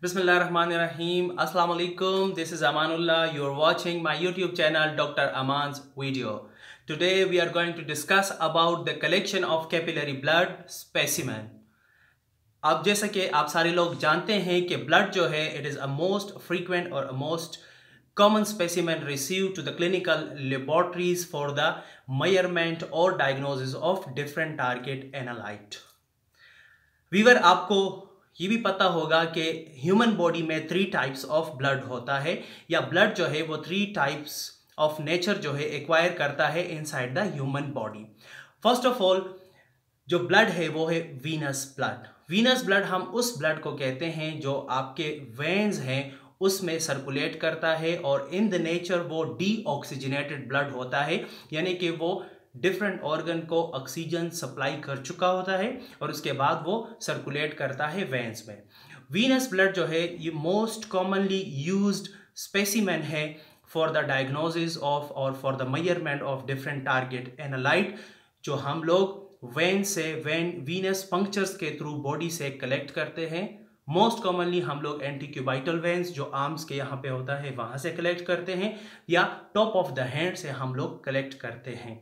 Bismillahirrahmanirrahim. Assalamu alaikum. This is Amanullah. You're watching my YouTube channel Dr. Aman's video. Today we are going to discuss about the collection of capillary blood specimen. अब जैसा कि आप सारे लोग जानते हैं कि ब्लड जो है it is a most frequent or a most common specimen received to the clinical laboratories for the measurement or diagnosis of different target analyte. वीवर आपको ये भी पता होगा कि ह्यूमन बॉडी में 3 टाइप्स ऑफ ब्लड होता है या ब्लड जो है वो 3 टाइप्स ऑफ नेचर जो है एक्वायर करता है inside the human body. First of all जो ब्लड है वो है वीनस ब्लड। वीनस ब्लड हम उस ब्लड को कहते हैं जो आपके वेन्स हैं उसमें सर्कुलेट करता है और इन द नेचर वो डीऑक्सीजनेटेड ब्लड होता है, यानी कि वो डिफरेंट ऑर्गन को ऑक्सीजन सप्लाई कर चुका होता है और उसके बाद वो सर्कुलेट करता है वेन्स में। वीनस ब्लड जो है ये मोस्ट कॉमनली यूज्ड स्पेसिमेन है फॉर द डायग्नोसिस ऑफ और for the measurement of different target analyte, जो हम लोग वेन से वीनस पंक्चर्स के थ्रू बॉडी से कलेक्ट करते हैं। मोस्ट कॉमनली हम लोग एंटीक्यूबाइटल वेन्स जो आर्म्स के यहाँ पे होता है वहाँ से कलेक्ट करते हैं या टॉप ऑफ द हैंड से हम लोग कलेक्ट करते हैं।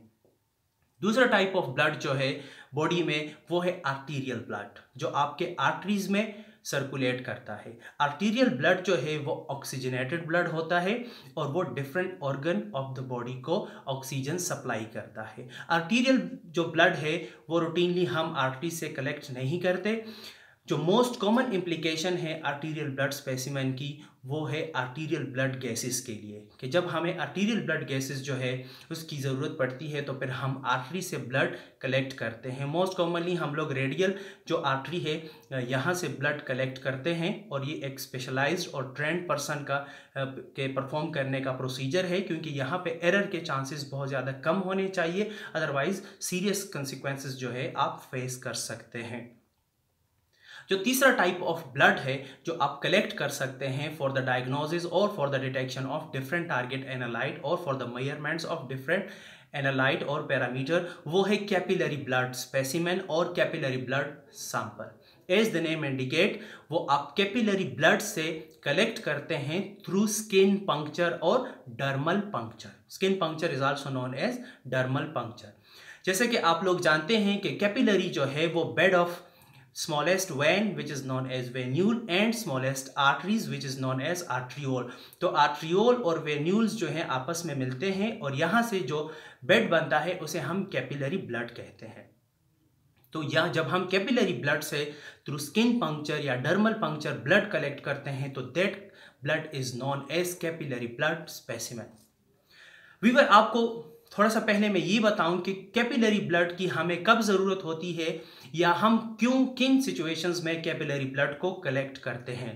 दूसरा टाइप ऑफ ब्लड जो है बॉडी में वो है आर्टीरियल ब्लड, जो आपके आर्टरीज में सर्कुलेट करता है। आर्टीरियल ब्लड जो है वो ऑक्सीजनेटेड ब्लड होता है और वो different organ of the body को ऑक्सीजन सप्लाई करता है। आर्टीरियल जो ब्लड है वो रूटीनली हम आर्टरी से कलेक्ट नहीं करते। जो मोस्ट कॉमन इम्प्लीकेशन है आर्टीरियल ब्लड स्पेसिमेन की वो है आर्टीरियल ब्लड गैसेस के लिए, कि जब हमें आर्टीरियल ब्लड गैसेस जो है उसकी ज़रूरत पड़ती है तो फिर हम आर्टरी से ब्लड कलेक्ट करते हैं। मोस्ट कॉमनली हम लोग रेडियल जो आर्टरी है यहाँ से ब्लड कलेक्ट करते हैं और ये एक स्पेशलाइज्ड और ट्रेंड पर्सन का के परफॉर्म करने का प्रोसीजर है, क्योंकि यहाँ पे एरर के चांसेस बहुत ज़्यादा कम होने चाहिए, अदरवाइज सीरियस कंसिक्वेंसेस जो है आप फेस कर सकते हैं। जो तीसरा टाइप ऑफ ब्लड है जो आप कलेक्ट कर सकते हैं फॉर द डायग्नोसिस और for the detection of different target analyte और for the measurements of different analyte और पैरामीटर, वो है कैपिलरी ब्लड स्पेसिमेन और capillary blood sample. As the name indicate वो आप कैपिलरी ब्लड से कलेक्ट करते हैं थ्रू स्किन पंक्चर और dermal puncture. Skin puncture is also known as dermal puncture. जैसे कि आप लोग जानते हैं कि कैपिलरी जो है वो bed of smallest vein which is known as venule and smallest arteries which is known as arteriole। तो arteriole और venules जो हैं आपस में मिलते हैं और यहाँ से जो बेड बनता है उसे हम कैपिलरी ब्लड कहते हैं। तो यहाँ जब हम कैपिलरी ब्लड से थ्रू स्किन पंक्चर या डर्मल पंक्चर ब्लड कलेक्ट करते हैं तो that blood is known as capillary blood specimen. वीवर आपको थोड़ा सा पहले मैं ये बताऊं कि कैपिलरी ब्लड की हमें कब ज़रूरत होती है या हम क्यों किन सिचुएशंस में कैपिलरी ब्लड को कलेक्ट करते हैं।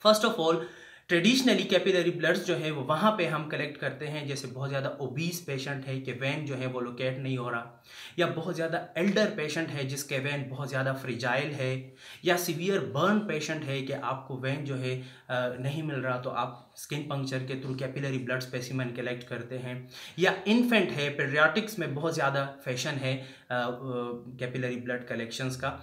First of all traditionally capillary bloods जो है वो वहाँ पे हम कलेक्ट करते हैं जैसे बहुत ज़्यादा ओबीस पेशेंट है कि वेन जो है वो लोकेट नहीं हो रहा, या बहुत ज़्यादा एल्डर पेशेंट है जिसके वेन बहुत ज़्यादा फ्रिजाइल है, या सीवियर बर्न पेशेंट है कि आपको वेन जो है नहीं मिल रहा तो आप स्किन पंक्चर के through capillary blood specimen collect करते हैं, या इन्फेंट है, पीडियाट्रिक्स में बहुत ज़्यादा फैशन है कैपिलरी ब्लड कलेक्शंस का।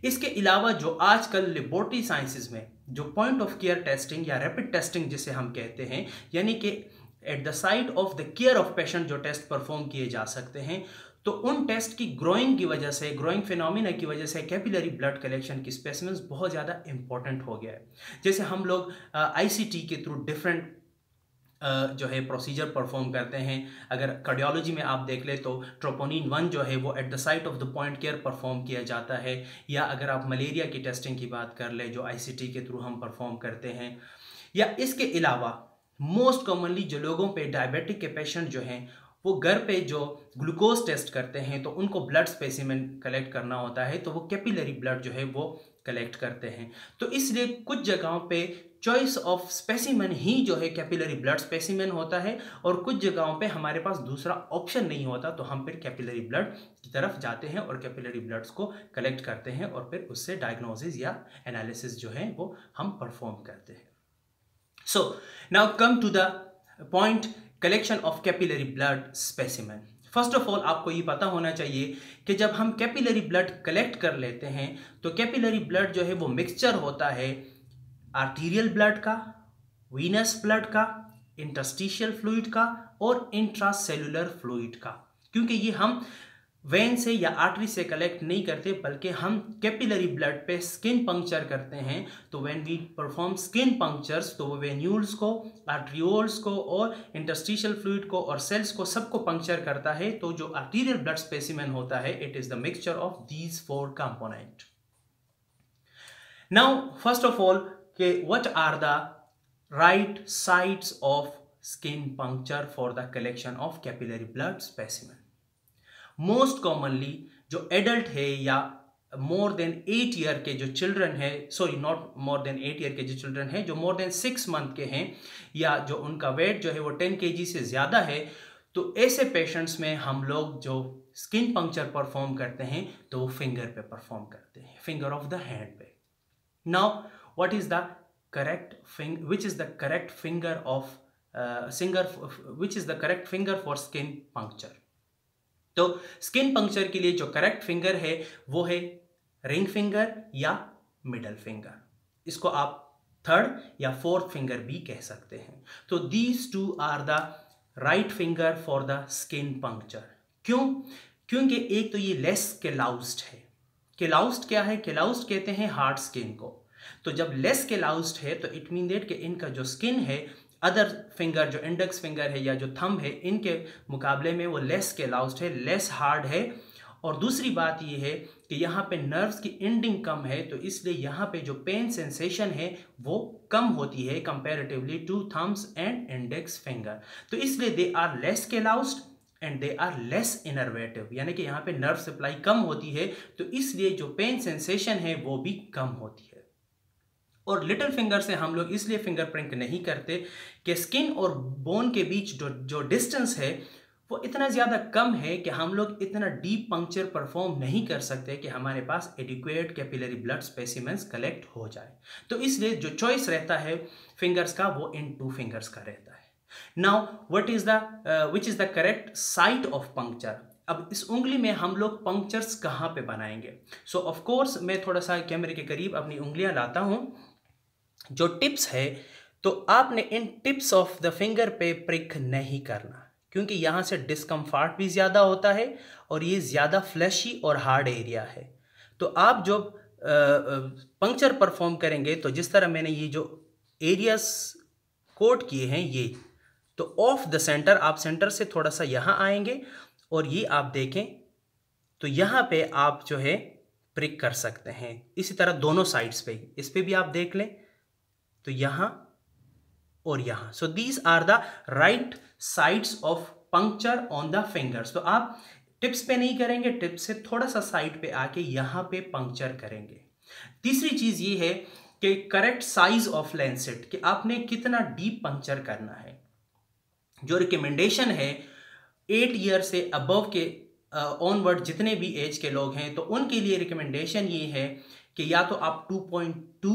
इसके अलावा जो आजकल लेबोरेटरी साइंसेज में जो पॉइंट ऑफ केयर टेस्टिंग या रैपिड टेस्टिंग जिसे हम कहते हैं, यानी कि at the site of the care of patient जो टेस्ट परफॉर्म किए जा सकते हैं, तो उन टेस्ट की ग्रोइंग की वजह से, ग्रोइंग फिनोमिना की वजह से कैपिलरी ब्लड कलेक्शन की स्पेसिमेंस बहुत ज़्यादा इंपॉर्टेंट हो गया है। जैसे हम लोग आईसीटी के थ्रू डिफरेंट जो है प्रोसीजर परफॉर्म करते हैं। अगर कार्डियोलॉजी में आप देख ले तो ट्रोपोनिन 1 जो है वो at the site of the point care perform किया जाता है, या अगर आप मलेरिया की टेस्टिंग की बात कर ले जो आईसीटी के थ्रू हम परफॉर्म करते हैं, या इसके अलावा मोस्ट कॉमनली जो लोगों पे डायबिटिक के पेशेंट जो हैं वो घर पे जो ग्लूकोज टेस्ट करते हैं तो उनको ब्लड स्पेसिमेन कलेक्ट करना होता है तो वो कैपिलरी ब्लड जो है वो कलेक्ट करते हैं। तो इसलिए कुछ जगहों पे चॉइस ऑफ स्पेसिमेन ही जो है कैपिलरी ब्लड स्पेसिमेन होता है और कुछ जगहों पे हमारे पास दूसरा ऑप्शन नहीं होता तो हम फिर कैपिलरी ब्लड की तरफ जाते हैं और कैपिलरी ब्लड्स को कलेक्ट करते हैं और फिर उससे डायग्नोसिस या एनालिसिस जो है वो हम परफॉर्म करते हैं। So now come to the point collection of capillary blood specimen. First of all आपको ये पता होना चाहिए कि जब हम कैपिलरी ब्लड कलेक्ट कर लेते हैं तो कैपिलरी ब्लड जो है वो मिक्सचर होता है आर्टीरियल ब्लड का, वीनस ब्लड का, इंटरस्टिशियल फ्लूइड का और इंट्रासेलुलर फ्लूइड का। क्योंकि ये हम वेन से या आर्टरी से कलेक्ट नहीं करते, बल्कि हम कैपिलरी ब्लड पे स्किन पंक्चर करते हैं। तो when we perform skin punctures, तो वो वेन्यूल्स को, आर्ट्रियोल्स को और इंटरस्टिशियल फ्लूइड को और सेल्स को सबको पंक्चर करता है। तो जो आर्टीरियल ब्लड स्पेसिमेन होता है, it is the mixture of these 4 component. Now first of all, what are the right sites of skin puncture for the collection of capillary blood specimen? Most commonly जो adult है या more than 8 year के जो children है, sorry not more than 8 year के जो children है, जो मोर देन 6 मंथ के हैं या जो उनका वेट जो है वो 10 kg से ज़्यादा है, तो ऐसे पेशेंट्स में हम लोग जो स्किन पंक्चर परफॉर्म करते हैं तो वो फिंगर पे परफॉर्म करते हैं, फिंगर ऑफ द हैंड पे। Now what is the correct which is the correct finger of which is the correct finger for skin puncture? तो स्किन पंक्चर के लिए जो करेक्ट फिंगर है वो है रिंग फिंगर या मिडल फिंगर। इसको आप थर्ड या फोर्थ फिंगर भी कह सकते हैं। तो these 2 are the right finger for the skin puncture. क्यों? क्योंकि एक तो ये लेस केलाउस्ड है। केलाउस्ड क्या है? केलाउस्ड कहते हैं हार्ड स्किन को। तो जब लेस केलाउस्ड है तो इट मीन दैट कि इनका जो स्किन है, अदर फिंगर जो इंडेक्स फिंगर है या जो थंब है, इनके मुकाबले में वो लेस केलाउस्ड है, लेस हार्ड है। और दूसरी बात ये है कि यहाँ पे नर्व्स की एंडिंग कम है, तो इसलिए यहाँ पे जो पेन सेंसेशन है वो कम होती है comparatively to thumbs and index finger. तो इसलिए they are less callused and they are less innervated, यानी कि यहाँ पे नर्व सप्लाई कम होती है, तो इसलिए जो पेन सेंसेशन है वो भी कम होती है। और लिटिल फिंगर से हम लोग इसलिए फिंगर प्रिंट नहीं करते कि स्किन और बोन के बीच जो डिस्टेंस है वो इतना ज़्यादा कम है कि हम लोग इतना डीप पंक्चर परफॉर्म नहीं कर सकते कि हमारे पास adequate capillary blood specimens collect हो जाए। तो इसलिए जो चॉइस रहता है फिंगर्स का वो इन 2 फिंगर्स का रहता है। Now which is the correct site of puncture? अब इस उंगली में हम लोग पंक्चर्स कहाँ पे बनाएंगे? सो ऑफ कोर्स मैं थोड़ा सा कैमरे के करीब अपनी उंगलियां लाता हूँ। जो टिप्स है, तो आपने इन टिप्स ऑफ द फिंगर पे प्रिक नहीं करना, क्योंकि यहाँ से डिस्कम्फर्ट भी ज़्यादा होता है और ये ज़्यादा फ्लैशी और हार्ड एरिया है। तो आप जो पंक्चर परफॉर्म करेंगे, तो जिस तरह मैंने ये जो एरियाज कोट किए हैं, ये तो ऑफ द सेंटर, आप सेंटर से थोड़ा सा यहाँ आएंगे और ये आप देखें तो यहाँ पे आप जो है प्रिक कर सकते हैं। इसी तरह दोनों साइड्स पे, इस पे भी आप देख लें तो यहाँ और यहाँ। So these are the right sides of puncture on the fingers. तो आप टिप्स पे नहीं करेंगे, टिप से थोड़ा सा साइड पे आके यहाँ पे पंक्चर करेंगे। तीसरी चीज ये है कि करेक्ट साइज ऑफ लैंसेट, कि आपने कितना डीप पंक्चर करना है। जो रिकमेंडेशन है 8 ईयर से अबव के ऑनवर्ड जितने भी एज के लोग हैं, तो उनके लिए रिकमेंडेशन ये है कि या तो आप 2.2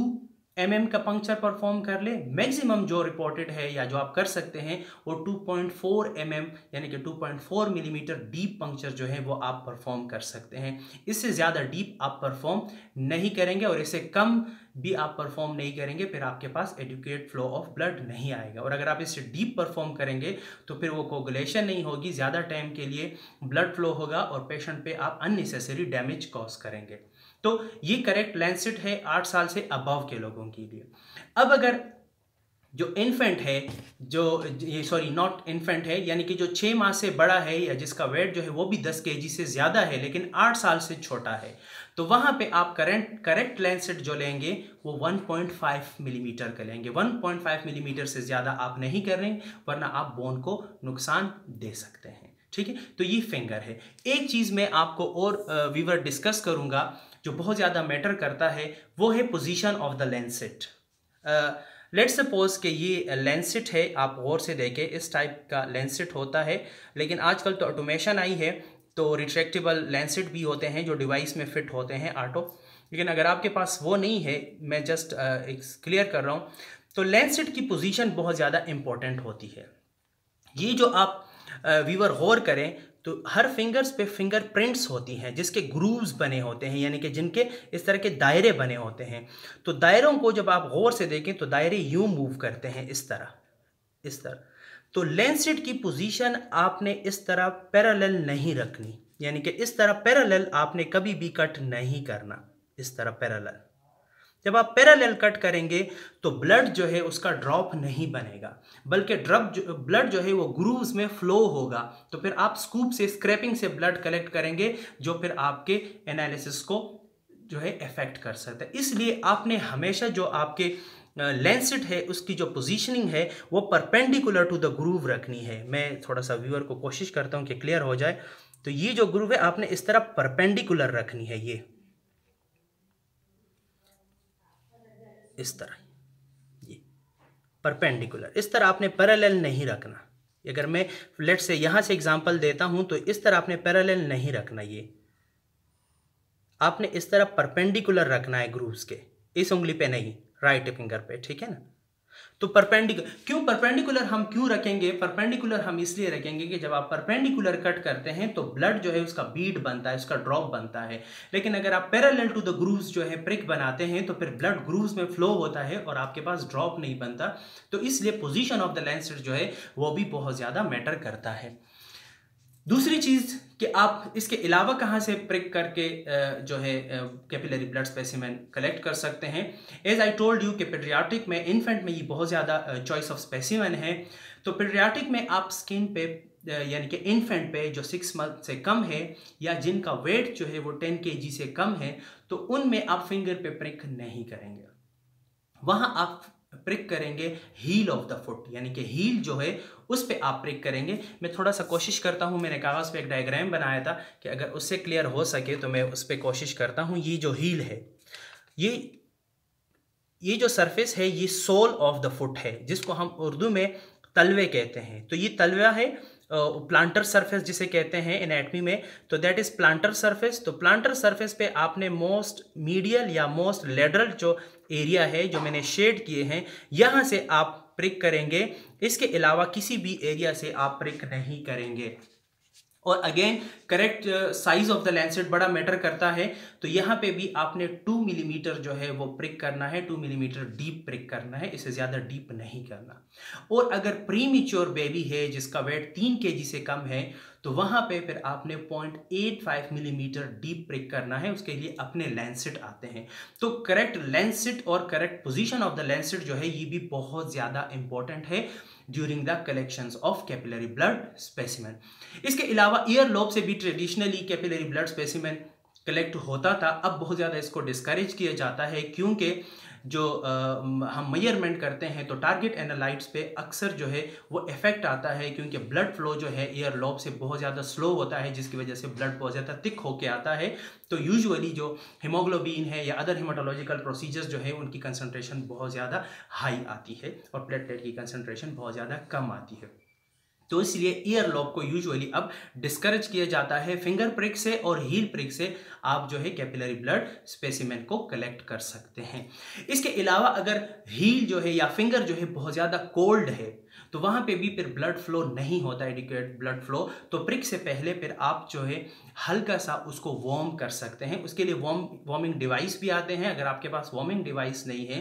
mm का पंक्चर परफॉर्म कर ले। मैक्सिमम जो रिपोर्टेड है या जो आप कर सकते हैं वो 2.4 mm यानी कि 2.4 मिलीमीटर डीप पंक्चर जो है वो आप परफॉर्म कर सकते हैं। इससे ज़्यादा डीप आप परफॉर्म नहीं करेंगे और इससे कम भी आप परफॉर्म नहीं करेंगे, फिर आपके पास एडिक्वेट फ्लो ऑफ ब्लड नहीं आएगा। और अगर आप इससे डीप परफॉर्म करेंगे तो फिर वो कोगुलेशन नहीं होगी, ज़्यादा टाइम के लिए ब्लड फ्लो होगा और पेशेंट पे आप अननेसेसरी डैमेज कॉज करेंगे। तो ये करेक्ट लैंसेट है 8 साल से अबव के लोगों के लिए। अब अगर जो इन्फेंट है, नॉट इन्फेंट है, यानी कि जो 6 माह से बड़ा है या जिसका वेट जो है वो भी 10 kg से ज़्यादा है लेकिन 8 साल से छोटा है, तो वहाँ पे आप करेक्ट लैंसेट जो लेंगे वो 1.5 मिलीमीटर का लेंगे। 1.5 मिलीमीटर से ज़्यादा आप नहीं कर रहे, वरना आप बोन को नुकसान दे सकते हैं। ठीक है, तो ये फिंगर है। एक चीज़ मैं आपको और वीवर डिस्कस करूँगा जो बहुत ज़्यादा मैटर करता है, वो है position of the Lancet. Let's suppose कि ये लेंसेट है, आप गौर से देखें, इस टाइप का लेंसेट होता है, लेकिन आजकल तो ऑटोमेशन आई है, तो रिट्रैक्टेबल लेंसेट भी होते हैं जो डिवाइस में फिट होते हैं ऑटो। लेकिन अगर आपके पास वो नहीं है, मैं जस्ट क्लियर कर रहा हूँ, तो लेंसेट की पोजीशन बहुत ज़्यादा इम्पोर्टेंट होती है। ये जो आप व्यूअर गौर करें तो हर फिंगर्स पे फिंगर प्रिंट्स होती हैं जिसके ग्रूव्स बने होते हैं, यानी कि जिनके इस तरह के दायरे बने होते हैं। तो दायरों को जब आप गौर से देखें तो दायरे यूं मूव करते हैं, इस तरह, इस तरह। तो लैंसेट की पोजीशन आपने इस तरह पैरेलल नहीं रखनी, यानी कि इस तरह पैरेलल आपने कभी भी कट नहीं करना, इस तरह पैरेलल। जब आप पैरेलल कट करेंगे तो ब्लड जो है उसका ड्रॉप नहीं बनेगा, बल्कि ब्लड जो है वो ग्रूव्स में फ्लो होगा। तो फिर आप स्कूप से, स्क्रैपिंग से ब्लड कलेक्ट करेंगे, जो फिर आपके एनालिसिस को जो है इफेक्ट कर सकता है। इसलिए आपने हमेशा जो आपके लैंसेट है उसकी जो पोजीशनिंग है वो परपेंडिकुलर टू द ग्रूव रखनी है। मैं थोड़ा सा व्यूअर को कोशिश करता हूं कि क्लियर हो जाए। तो ये जो ग्रूव है आपने इस तरह परपेंडिकुलर रखनी है, ये इस तरह, ये परपेंडिकुलर, इस तरह आपने पैरेलल नहीं रखना। अगर मैं लेट से यहां से एग्जांपल देता हूं तो इस तरह आपने पैरेलल नहीं रखना, ये आपने इस तरह परपेंडिकुलर रखना है ग्रूव्स के, इस उंगली पे नहीं, राइट फिंगर पे, ठीक है ना। तो परपेंडिकुलर हम क्यों रखेंगे? परपेंडिकुलर हम इसलिए रखेंगे कि जब आप परपेंडिकुलर कट करते हैं तो ब्लड जो है उसका बीड बनता है, उसका ड्रॉप बनता है। लेकिन अगर आप पैरेलल टू द ग्रूव्स जो है प्रिक बनाते हैं तो फिर ब्लड ग्रूव्स में फ्लो होता है और आपके पास ड्रॉप नहीं बनता। तो इसलिए पोजीशन ऑफ द लैंसेट जो है वो भी बहुत ज्यादा मैटर करता है। दूसरी चीज कि आप इसके अलावा कहाँ से प्रिक करके जो है कैपिलरी ब्लड स्पेसिमेन कलेक्ट कर सकते हैं। एज आई टोल्ड यू कि पीडियाट्रिक में, इन्फेंट में ये बहुत ज़्यादा चॉइस ऑफ स्पेसिमेन है। तो पीडियाट्रिक में आप स्किन पे यानी कि इन्फेंट पे जो 6 मंथ से कम है या जिनका वेट जो है वो 10 kg से कम है, तो उनमें आप फिंगर पे प्रिक नहीं करेंगे। वहाँ आप प्रिक करेंगे हील ऑफ द फुट, यानी कि हील जो है उस पे आप प्रिक करेंगे। मैं थोड़ा सा कोशिश करता हूँ, मैंने कागज़ पे एक डायग्राम बनाया था कि अगर उससे क्लियर हो सके तो मैं उस पर कोशिश करता हूँ। ये जो हील है, ये जो सरफेस है ये सोल ऑफ द फुट है, जिसको हम उर्दू में तलवे कहते हैं। तो ये तलवा है, प्लांटर सरफेस जिसे कहते हैं एनाटमी में, तो दैट इज प्लांटर सरफेस। तो प्लांटर सरफेस पे आपने मोस्ट मीडियल या मोस्ट लेटरल जो एरिया है जो मैंने शेड किए हैं, यहां से आप प्रिक करेंगे। इसके अलावा किसी भी एरिया से आप प्रिक नहीं करेंगे। और again correct size of the Lancet बड़ा मैटर करता है। तो यहाँ पे भी आपने 2 मिलीमीटर जो है वो प्रिक करना है, 2 मिलीमीटर डीप प्रिक करना है, इससे ज़्यादा डीप नहीं करना। और अगर प्रीमेच्योर बेबी है जिसका वेट 3 kg से कम है, तो वहाँ पे फिर आपने 0.85 मिलीमीटर डीप प्रिक करना है। उसके लिए अपने लैंसेट आते हैं। तो करेक्ट लैंसेट और correct position of the Lancet जो है ये भी बहुत ज़्यादा इंपॉर्टेंट है during the collections of capillary blood specimen. इसके अलावा ईयर लोब से भी traditionally capillary blood specimen collect होता था। अब बहुत ज़्यादा इसको डिस्करेज किया जाता है, क्योंकि जो हम मेजरमेंट करते हैं तो टारगेट एनालाइट्स पे अक्सर जो है वो इफेक्ट आता है, क्योंकि ब्लड फ्लो जो है ईयर लोब से बहुत ज़्यादा स्लो होता है, जिसकी वजह से ब्लड बहुत ज़्यादा थिक होके आता है। तो यूजुअली जो हीमोग्लोबिन है या अदर हीमाटोलॉजिकल प्रोसीजर्स जो है उनकी कंसंट्रेशन बहुत ज़्यादा हाई आती है और प्लेटलेट की कंसंट्रेशन बहुत ज़्यादा कम आती है। तो इसलिए ईयर लॉब को यूजुअली अब डिस्करेज किया जाता है। फिंगर प्रिक से और हील प्रिक से आप जो है कैपिलरी ब्लड स्पेसिमेन को कलेक्ट कर सकते हैं। इसके अलावा अगर हील जो है या फिंगर जो है बहुत ज़्यादा कोल्ड है, तो वहाँ पे भी फिर ब्लड फ्लो नहीं होता, एडिक्वेट ब्लड फ्लो। तो प्रिक से पहले फिर आप जो है हल्का सा उसको वार्म कर सकते हैं। उसके लिए वार्मिंग डिवाइस भी आते हैं। अगर आपके पास वार्मिंग डिवाइस नहीं है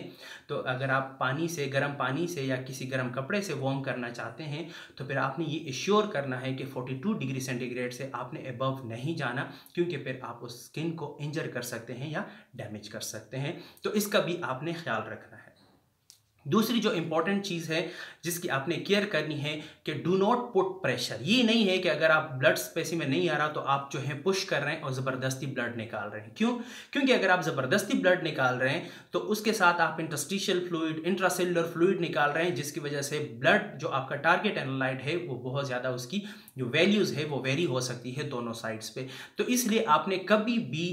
तो अगर आप पानी से, गर्म पानी से या किसी गर्म कपड़े से वार्म करना चाहते हैं, तो फिर आपने ये एश्योर करना है कि 42 डिग्री सेंटीग्रेड से आपने अबव नहीं जाना, क्योंकि फिर आप उस स्किन को इंजर कर सकते हैं या डैमेज कर सकते हैं। तो इसका भी आपने ख्याल रखना है। दूसरी जो इंपॉर्टेंट चीज़ है जिसकी आपने केयर करनी है कि डू नॉट पुट प्रेशर। ये नहीं है कि अगर आप ब्लड स्पेसिमेन नहीं आ रहा तो आप जो है पुश कर रहे हैं और ज़बरदस्ती ब्लड निकाल रहे हैं। क्यों? क्योंकि अगर आप ज़बरदस्ती ब्लड निकाल रहे हैं तो उसके साथ आप इंटरस्टिशियल फ्लूइड, इंट्रासेलुलर फ्लूइड निकाल रहे हैं, जिसकी वजह से ब्लड जो आपका टारगेट एनालाइट है वो बहुत ज़्यादा, उसकी जो वैल्यूज़ है वो वेरी हो सकती है दोनों साइड्स पे। तो इसलिए आपने कभी भी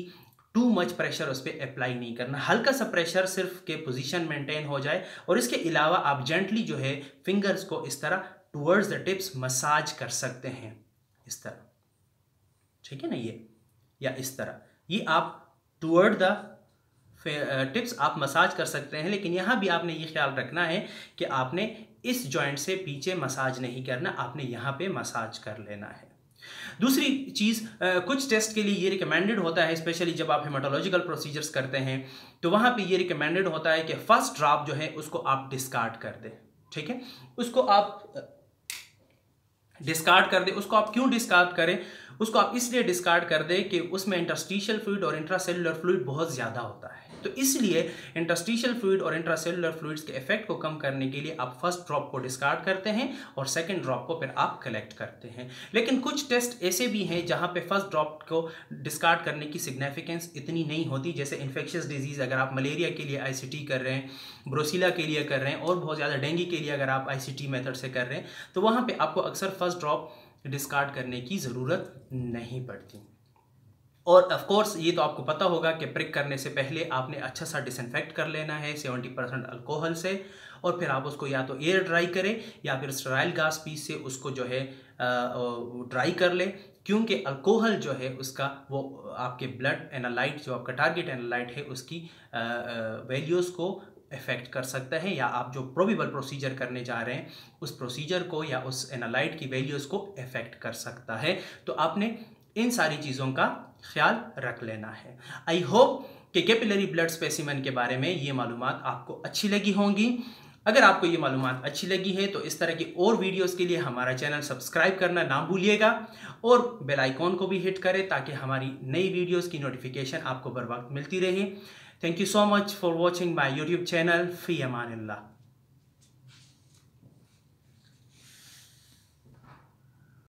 टू मच प्रेशर उस पर अप्लाई नहीं करना। हल्का सा प्रेशर सिर्फ के पोजीशन मेंटेन हो जाए, और इसके अलावा आप जेंटली जो है फिंगर्स को इस तरह टुवर्ड्स द टिप्स मसाज कर सकते हैं, इस तरह, ठीक है ना, ये या इस तरह, ये आप टुवर्ड द टिप्स आप मसाज कर सकते हैं। लेकिन यहाँ भी आपने ये ख्याल रखना है कि आपने इस जॉइंट से पीछे मसाज नहीं करना, आपने यहाँ पे मसाज कर लेना है। दूसरी चीज़, कुछ टेस्ट के लिए ये रिकमेंडेड होता है, स्पेशली जब आप हेमाटोलॉजिकल प्रोसीजर्स करते हैं तो वहाँ पे ये रिकमेंडेड होता है कि फर्स्ट ड्रॉप जो है उसको आप डिस्कार्ड कर दें। ठीक है, उसको आप डिस्कार्ड कर दें। उसको आप क्यों डिस्कार्ड करें? उसको आप इसलिए डिस्कार्ड कर दें कि उसमें इंटरस्टिशियल फ्लूइड और इंट्रासेलुलर फ्लूइड बहुत ज़्यादा होता है, तो इसलिए इंटरस्टिशियल फ्लूइड और इंट्रासेलुलर फ्लूइड्स के इफेक्ट को कम करने के लिए आप फर्स्ट ड्रॉप को डिस्कार्ड करते हैं और सेकंड ड्रॉप को फिर आप कलेक्ट करते हैं। लेकिन कुछ टेस्ट ऐसे भी हैं जहां पे फर्स्ट ड्रॉप को डिस्कार्ड करने की सिग्निफिकेंस इतनी नहीं होती, जैसे इन्फेक्शियस डिजीज़, अगर आप मलेरिया के लिए आईसीटी कर रहे हैं, ब्रोसीला के लिए कर रहे हैं और बहुत ज़्यादा डेंगू के लिए अगर आप आईसीटी मेथड से कर रहे हैं, तो वहाँ पर आपको अक्सर फर्स्ट ड्रॉप डिस्कार्ड करने की ज़रूरत नहीं पड़ती। और ऑफ कोर्स ये तो आपको पता होगा कि प्रिक करने से पहले आपने अच्छा सा डिसइंफेक्ट कर लेना है 70% अल्कोहल से, और फिर आप उसको या तो एयर ड्राई करें या फिर स्टेराइल गैस पीस से उसको जो है ड्राई कर लें, क्योंकि अल्कोहल जो है उसका वो आपके ब्लड एनालाइट, जो आपका टारगेट एनालाइट है, उसकी वैल्यूज़ को इफेक्ट कर सकता है, या आप जो प्रोबेबल प्रोसीजर करने जा रहे हैं उस प्रोसीजर को या उस एनालाइट की वैल्यूज़ को इफेक्ट कर सकता है। तो आपने इन सारी चीज़ों का ख्याल रख लेना है। आई होप कि कैपिलरी ब्लड स्पेसिमेन के बारे में ये मालूमात आपको अच्छी लगी होंगी। अगर आपको ये मालूमात अच्छी लगी है तो इस तरह की और वीडियोस के लिए हमारा चैनल सब्सक्राइब करना ना भूलिएगा और बेल आइकॉन को भी हिट करें ताकि हमारी नई वीडियोस की नोटिफिकेशन आपको बर वक्त मिलती रहे। Thank you so much for watching my YouTube channel. Fee Aman Allah.